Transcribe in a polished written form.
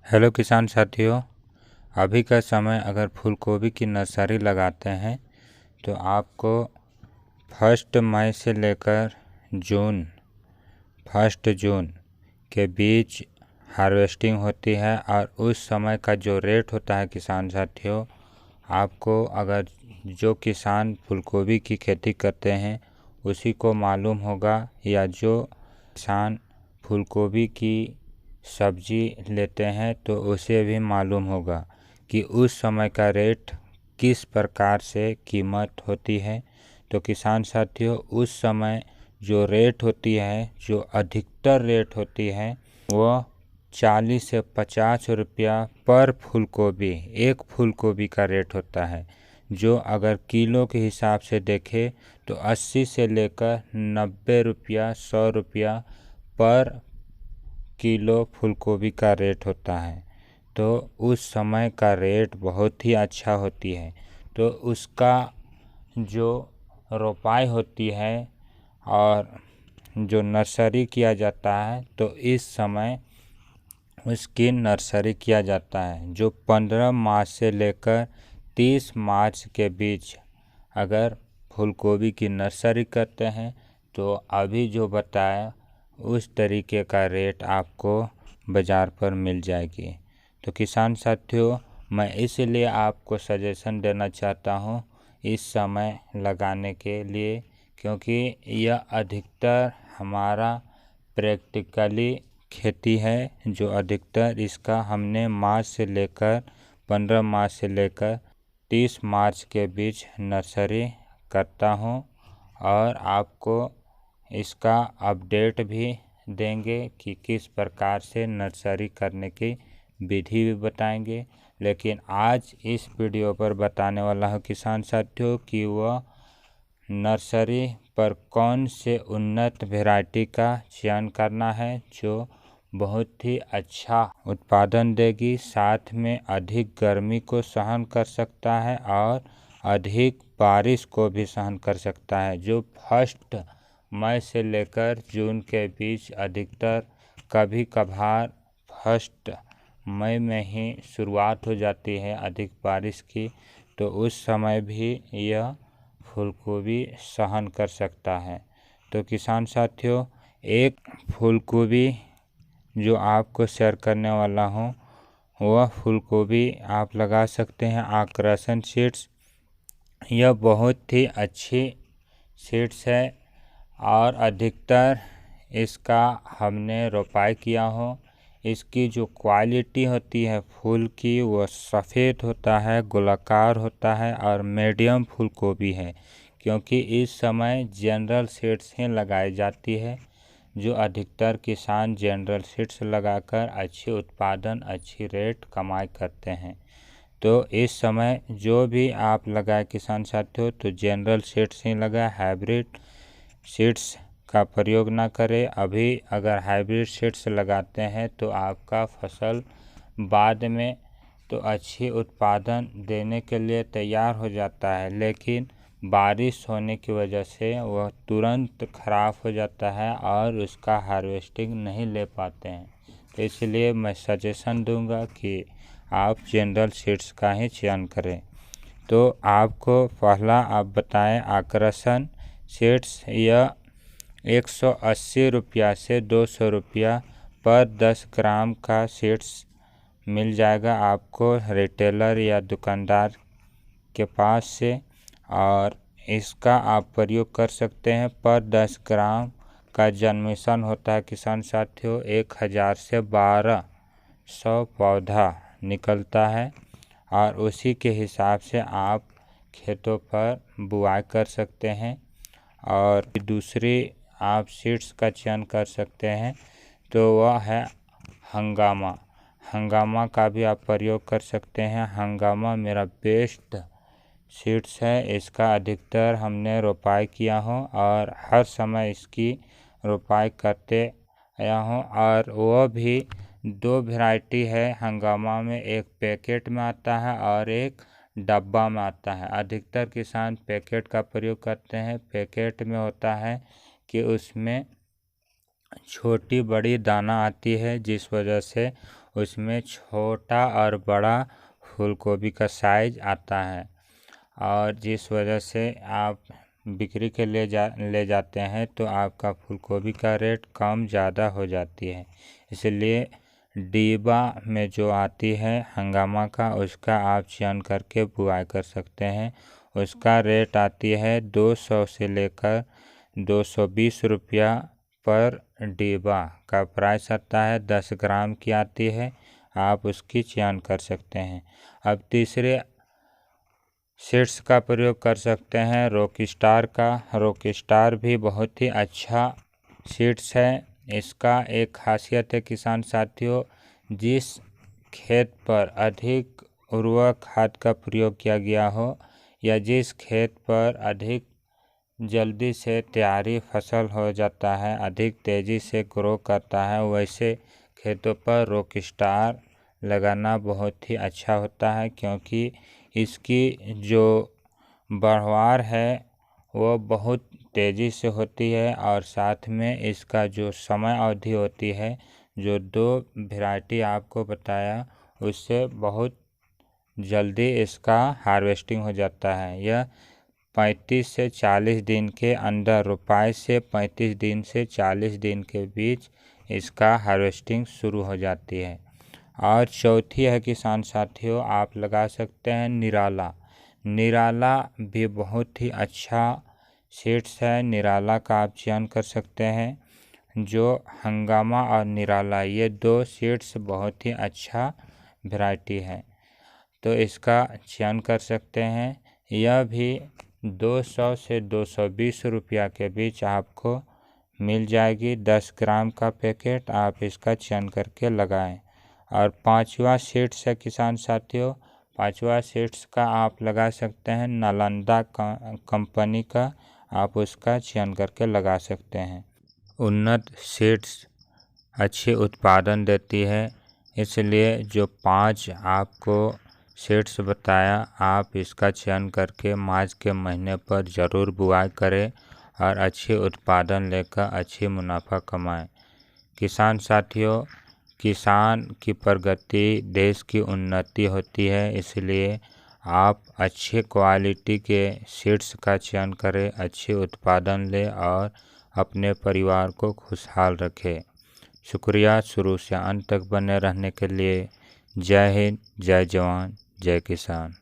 Hello किसान साथियों। अभी का समय अगर फूलगोभी की नर्सरी लगाते हैं तो आपको 1 मई से लेकर फर्स्ट जून के बीच हार्वेस्टिंग होती है। और उस समय का जो रेट होता है किसान साथियों, आपको अगर जो किसान फूलगोभी की खेती करते हैं उसी को मालूम होगा, या जो किसान फूलगोभी की सब्जी लेते हैं तो उसे भी मालूम होगा कि उस समय का रेट किस प्रकार से कीमत होती है। तो किसान साथियों, उस समय जो रेट होती है, जो अधिकतर रेट होती है, वह 40 से 50 रुपया पर फूलगोभी, एक फूलगोभी का रेट होता है। जो अगर किलो के हिसाब से देखें तो 80 से लेकर 90 रुपया, 100 रुपया पर किलो फूलगोभी का रेट होता है। तो उस समय का रेट बहुत ही अच्छा होती है। तो उसका जो रोपाई होती है और जो नर्सरी किया जाता है, तो इस समय उसकी नर्सरी किया जाता है, जो 15 मार्च से लेकर 30 मार्च के बीच अगर फूलगोभी की नर्सरी करते हैं तो अभी जो बताया उस तरीके का रेट आपको बाज़ार पर मिल जाएगी। तो किसान साथियों, मैं इसलिए आपको सजेशन देना चाहता हूँ इस समय लगाने के लिए, क्योंकि यह अधिकतर हमारा प्रैक्टिकली खेती है। जो अधिकतर इसका हमने मार्च से लेकर 15 मार्च से लेकर 30 मार्च के बीच नर्सरी करता हूँ, और आपको इसका अपडेट भी देंगे कि किस प्रकार से नर्सरी करने की विधि भी बताएंगे। लेकिन आज इस वीडियो पर बताने वाला हूँ किसान साथियों कि वह नर्सरी पर कौन से उन्नत वैरायटी का चयन करना है जो बहुत ही अच्छा उत्पादन देगी, साथ में अधिक गर्मी को सहन कर सकता है और अधिक बारिश को भी सहन कर सकता है। जो 1 मई से लेकर जून के बीच अधिकतर, कभी कभार 1 मई में ही शुरुआत हो जाती है अधिक बारिश की, तो उस समय भी यह फूलगोभी सहन कर सकता है। तो किसान साथियों, एक फूलगोभी जो आपको शेयर करने वाला हूँ वह फूलगोभी आप लगा सकते हैं आकर्षण सीड्स। यह बहुत ही अच्छी सीड्स है और अधिकतर इसका हमने रोपाई किया हो। इसकी जो क्वालिटी होती है फूल की, वह सफ़ेद होता है, गोलाकार होता है और मीडियम फूलगोभी है, क्योंकि इस समय जनरल सीड्स ही लगाई जाती है। जो अधिकतर किसान जनरल सीड्स लगाकर अच्छी उत्पादन, अच्छी रेट कमाई करते हैं। तो इस समय जो भी आप लगाए किसान साथियों, तो जनरल सीड्स ही लगाए, हाइब्रिड सीड्स का प्रयोग ना करें। अभी अगर हाइब्रिड सीड्स लगाते हैं तो आपका फसल बाद में तो अच्छी उत्पादन देने के लिए तैयार हो जाता है, लेकिन बारिश होने की वजह से वह तुरंत ख़राब हो जाता है और उसका हार्वेस्टिंग नहीं ले पाते हैं। तो इसलिए मैं सजेशन दूंगा कि आप जनरल सीड्स का ही चयन करें। तो आपको पहला आप बताएं आकर्षण सीड्स, यह 180 रुपया से 200 रुपया पर 10 ग्राम का सीड्स मिल जाएगा आपको रिटेलर या दुकानदार के पास से, और इसका आप प्रयोग कर सकते हैं। पर 10 ग्राम का जन्मेशन होता है किसान साथियों, 1000 से 1200 पौधा निकलता है, और उसी के हिसाब से आप खेतों पर बुआई कर सकते हैं। और दूसरी आप सीड्स का चयन कर सकते हैं, तो वह है हंगामा का भी आप प्रयोग कर सकते हैं। हंगामा मेरा बेस्ट सीड्स है, इसका अधिकतर हमने रोपाई किया हो और हर समय इसकी रोपाई करते आया हूँ। और वह भी 2 वैरायटी है हंगामा में, एक पैकेट में आता है और एक डब्बा में आता है। अधिकतर किसान पैकेट का प्रयोग करते हैं। पैकेट में होता है कि उसमें छोटी बड़ी दाना आती है, जिस वजह से उसमें छोटा और बड़ा फूल गोभी का साइज आता है, और जिस वजह से आप बिक्री के लिए ले जाते हैं तो आपका फूल गोभी का रेट कम ज़्यादा हो जाती है। इसलिए डिब्बा में जो आती है हंगामा का, उसका आप चयन करके बुआई कर सकते हैं। उसका रेट आती है 200 से लेकर 220 रुपया पर डिब्बा का प्राइस आता है। 10 ग्राम की आती है, आप उसकी चयन कर सकते हैं। अब तीसरे सीड्स का प्रयोग कर सकते हैं रॉकस्टार का। रॉकस्टार भी बहुत ही अच्छा सीड्स है। इसका एक खासियत है किसान साथियों, जिस खेत पर अधिक उर्वरक खाद का प्रयोग किया गया हो या जिस खेत पर अधिक जल्दी से तैयारी फसल हो जाता है, अधिक तेज़ी से ग्रो करता है, वैसे खेतों पर रॉकस्टार लगाना बहुत ही अच्छा होता है, क्योंकि इसकी जो बढ़वार है वो बहुत तेज़ी से होती है और साथ में इसका जो समय अवधि होती है, जो 2 वैरायटी आपको बताया, उससे बहुत जल्दी इसका हार्वेस्टिंग हो जाता है। यह 35 से 40 दिन के अंदर, रोपाई से 35 दिन से 40 दिन के बीच इसका हार्वेस्टिंग शुरू हो जाती है। और चौथी है किसान साथियों, आप लगा सकते हैं निराला। निराला भी बहुत ही अच्छा सीड्स है। निराला का आप चयन कर सकते हैं। जो हंगामा और निराला, ये 2 सीड्स बहुत ही अच्छा वैरायटी है, तो इसका चयन कर सकते हैं। यह भी 200 से 220 रुपया के बीच आपको मिल जाएगी। 10 ग्राम का पैकेट, आप इसका चयन करके लगाएं। और 5वां सीड्स है किसान साथियों, 5वां सीड्स का आप लगा सकते हैं नालंदा कंपनी का, आप उसका चयन करके लगा सकते हैं। उन्नत सीड्स अच्छे उत्पादन देती है, इसलिए जो 5 आपको सीड्स बताया, आप इसका चयन करके मार्च के महीने पर ज़रूर बुआई करें और अच्छे उत्पादन लेकर अच्छी मुनाफा कमाएं। किसान साथियों, किसान की प्रगति देश की उन्नति होती है, इसलिए आप अच्छे क्वालिटी के सीड्स का चयन करें, अच्छे उत्पादन लें और अपने परिवार को खुशहाल रखें। शुक्रिया शुरू से अंत तक बने रहने के लिए। जय हिंद, जय जवान, जय किसान।